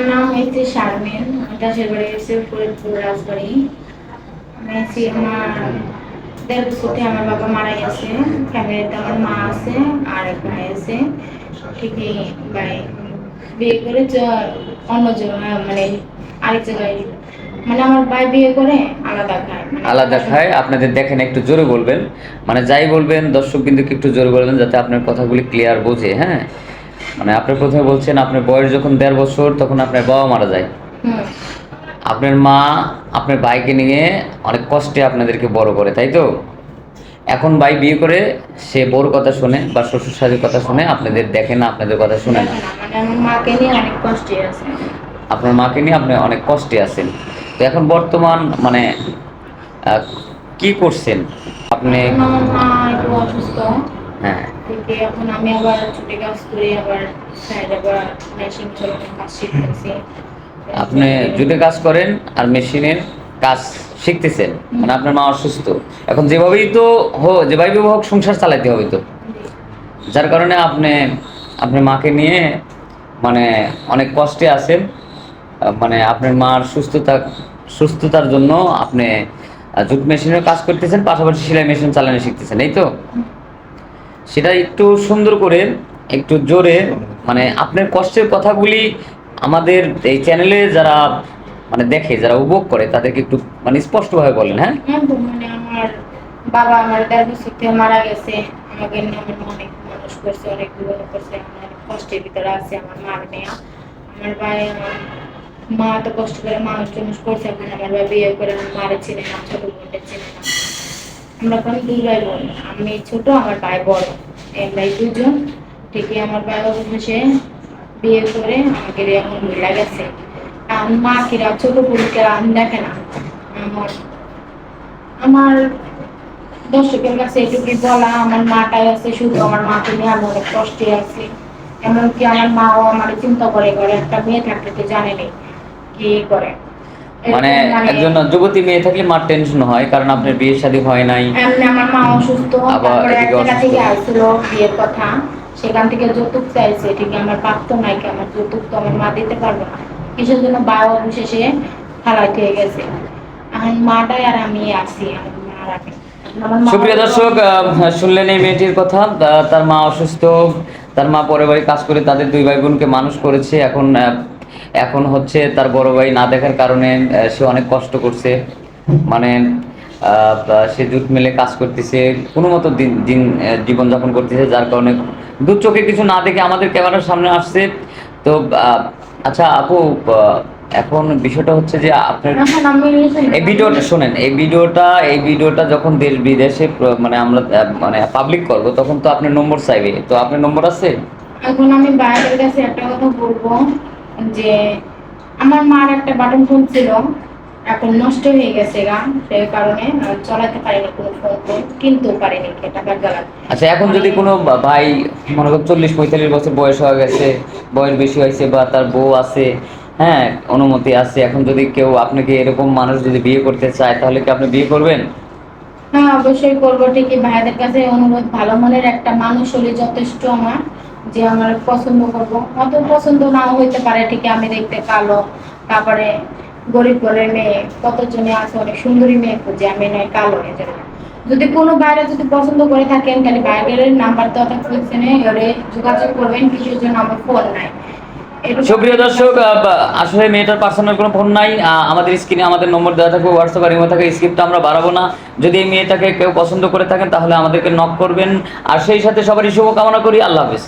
নাম হচ্ছে শারমিন। দেশের বাড়ি হচ্ছে ফরিদপুর রাজবাড়ি। আমি হচ্ছে আমার 1.5 বছর থেকে আমার বাবা মারা গেছে। ফ্যামিলিতে আমার মা আছে আর এক ভাই আছে। ঠিকই ভাই বিয়ে করে অন্য জায়গায় মানে আরেক জায়গায়, মানে আমার ভাই বিয়ে করে আলাদা খায়, মানে আলাদা খায়। আপনাদের দেখেন, একটু জোরে বলবেন, মানে যাই বলবেন দর্শক বিন্দুকে একটু জোরে বলবেন যাতে আপনার কথাগুলি ক্লিয়ার বোঝে। হ্যাঁ, মানে আপনি প্রথমে বলছেন আপনার বয়স যখন 1.5 বছর তখন আপনার বাবা মারা যায়। আপনার মা আপনার ভাইকে নিয়ে অনেক কষ্টে আপনাদেরকে বড় করে, তাই তো? এখন ভাই বিয়ে করে সে বউর কথা শুনে বা শ্বশুর শাশুড়ির কথা শুনে আপনাদের দেখে না, আপনাদের কথা শুনে না। মানে আমার মাকে নিয়ে অনেক কষ্টে আছে। আপনার মাকে নিয়ে আপনি অনেক কষ্টে আছেন। তো এখন বর্তমান মানে কি করছেন আপনি? এখন আমার মা একটু অসুস্থ। হ্যাঁ, থেকে এখন আমি আবার ছুটি কাজ করি, আবার সাইডে আবার মেশিন চালানোর কাজ শিখতেছি। আপনি জুটে কাজ করেন আর মেশিনের কাজ শিখতেছেন, মানে আপনার মা অসুস্থ। এখন যেভাবেই তো যেভাবেই হোক সংসার চালাতে হবে তো, যার কারণে আপনি আপনার মাকে নিয়ে মানে অনেক কষ্টে আছেন। মানে আপনার মার সুস্থতার জন্য আপনি জুট মেশিনের কাজ করতেছেন, পাশাপাশি সেলাই মেশিন চালানো শিখতেছেন, এই তো? সেটা একটু সুন্দর করে, একটু জোরে, মানে আপনার কষ্টের কথাগুলি আমাদের এই চ্যানেলে যারা মানে দেখে, যারা উপভোগ করে তাদেরকে একটু মানে স্পষ্টভাবে বলেন। হ্যাঁ, মানে আমার বাবা আমার 1.5 বছর থেকে মারা গেছে। আমাকে নিয়ে আমার মা অনেক মানুষ করছে, অনেক জীবন করছে। আমি অনেক কষ্টের ভিতরে আছে আমার মার নিয়ে। আমার ভাই আমার মা এত কষ্ট করে মানুষ টানুষ করছে, এখন আমার ভাই বিয়ে করে আমার মারে চিনে না, ছোট বোনটা চিনে না। আমরা এখন 2 ভাই বোন, আমি ছোট আমার ভাই বড়। এই ভাই 2 জন। ঠিকই আমার ভাই অবশেষে বিয়ে করে আমাকে এখন মিলা গেছে। আমার মা কিরা ছোট বোনকে আমি দেখে না। আমার আমার দর্শকের কাছে এটুকুই বলা, আমার মাটাই আছে শুধু, আমার মাকে নিয়ে আমি অনেক কষ্টে আছি। এমনকি আমার মাও আমার চিন্তা করে করে একটা মেয়ে থাকলে তো জানেনি কি করে। মানে একজন যুবতী মেয়ে থাকলে মার টেনশন হয়, কারণ আপনার বিয়ে শাদী হয় নাই, এমনি আমার মা অসুস্থ, আবার তারপরে এক এদিকে জায়গা অসুস্থ। থেকে আসছিল বিয়ের কথা, সেখান থেকে যৌতুক চাইছে। ঠিক আমার প্রাপ্ত নাইকে, আমার যৌতুক তো আমার মা দিতে পারবো না। কিসের জন্য বাবা অবশেষে ফালাই থেকে গেছে। এখন মাটাই আর আমি আছি, আমার মা আর আমি। সুপ্রিয় দর্শক, শুনলেন এই মেয়েটির কথা। তার মা অসুস্থ, তার মা পরের বাড়ি কাজ করে তাদের 2 ভাই বোনকে মানুষ করেছে। এখন হচ্ছে তার বড় ভাই না দেখার কারণে সে অনেক কষ্ট করছে। মানে সে জুট মিলে কাজ করতেছে, কোনো মতো দিন দিন জীবনযাপন করতেছে, যার কারণে দু চোখে কিছু না দেখে আমাদের ক্যামেরার সামনে আসছে। তো আচ্ছা আপু, এখন বিষয়টা হচ্ছে যে আপনার এই ভিডিওটা শোনেন, এই ভিডিওটা যখন দেশ বিদেশে মানে আমরা মানে পাবলিক করব, তখন তো আপনার নম্বর চাইবে। তো আপনার নম্বর আছে? এখন আমি বাইরের কাছে একটা কথা বলবো যে আমার মার একটা বাটন ফোন ছিল, এখন নষ্ট হয়ে গেছে গা, সেই কারণে চালাতে পারিনি কোনো ফোন, কিনতেও পারিনি টাকার জ্বালা। আচ্ছা, এখন যদি কোনো ভাই মনে করেন 40-45 বছর বয়স হয়ে গেছে, বয়স বেশি হয়েছে, বা তার বউ আছে, হ্যাঁ, অনুমতি আছে, এখন যদি কেউ আপনাকে এরকম মানুষ যদি বিয়ে করতে চায়, তাহলে কি আপনি বিয়ে করবেন? হ্যাঁ, অবশ্যই করবো। ঠিকই ভাইদের কাছে অনুরোধ, ভালো মনের একটা মানুষ হলে যথেষ্ট আমার, যে আমার পছন্দ করবো। অত পছন্দ নাও হইতে পারে, ঠিকই আমি দেখতে কালো, তারপরে গরিব ঘরের মেয়ে কতজনে আছে, অনেক সুন্দরী মেয়ে খুঁজে, আমি নয় কালো হয়ে যাবে। যদি কোনো বাইরে যদি পছন্দ করে থাকেন, তাহলে বাইরের নাম্বার তো অর্থাৎ যোগাযোগ করবেন, কিছুর জন্য আমার ফোন নাই। সুপ্রিয় দর্শক, আসলে মেয়েটার পার্সোনাল কোনো ফোন নাই। আমাদের স্ক্রিনে আমাদের নম্বর দেওয়া থাকবে, হোয়াটসঅ্যাপ আর ইমো থাকে। স্ক্রিপ্টটা আমরা বাড়াবো না। যদি এই মেয়েটাকে কেউ পছন্দ করে থাকেন তাহলে আমাদেরকে নক করবেন। আর সেই সাথে সবারই শুভকামনা করি। আল্লাহ হাফেজ।